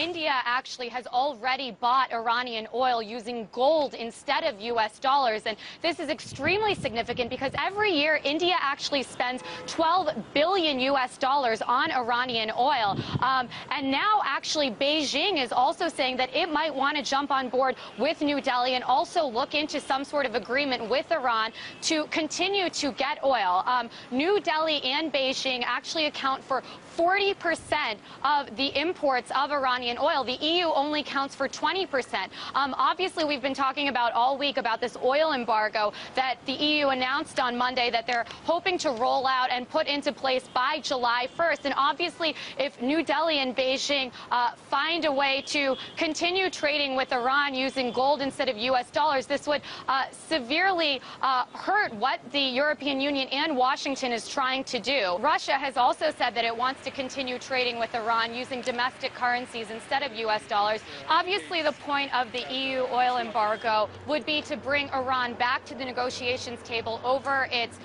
India actually has already bought Iranian oil using gold instead of U.S. dollars. And this is extremely significant because every year India actually spends 12 billion U.S. dollars on Iranian oil. And now actually Beijing is also saying that it might want to jump on board with New Delhi and also look into some sort of agreement with Iran to continue to get oil. New Delhi and Beijing actually account for 40% of the imports of Iranian oil. The EU only counts for 20%. Obviously, we've been talking about all week about this oil embargo that the EU announced on Monday that they're hoping to roll out and put into place by July 1st. And obviously, if New Delhi and Beijing find a way to continue trading with Iran using gold instead of U.S. dollars, this would severely hurt what the European Union and Washington is trying to do. Russia has also said that it wants to continue trading with Iran using domestic currencies instead of U.S. dollars. Obviously, the point of the EU oil embargo would be to bring Iran back to the negotiations table over its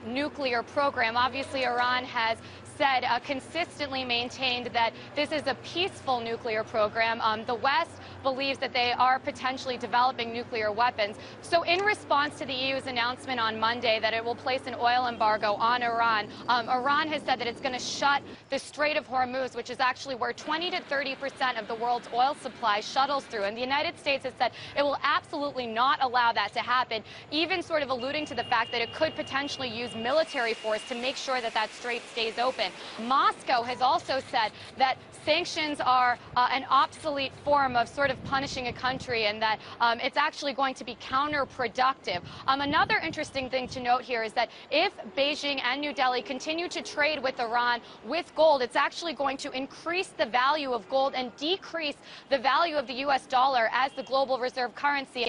nuclear program. Obviously, Iran has said consistently maintained that this is a peaceful nuclear program. The West believes that they are potentially developing nuclear weapons. So in response to the EU's announcement on Monday that it will place an oil embargo on Iran, Iran has said that it's going to shut the Strait of Hormuz, which is actually where 20 to 30% of the world's oil supply shuttles through. And the United States has said it will absolutely not allow that to happen, even sort of alluding to the fact that it could potentially use military force to make sure that that strait stays open. Moscow has also said that sanctions are an obsolete form of sort of punishing a country and that it's actually going to be counterproductive. Another interesting thing to note here is that if Beijing and New Delhi continue to trade with Iran with gold, it's actually going to increase the value of gold and decrease the value of the U.S. dollar as the global reserve currency.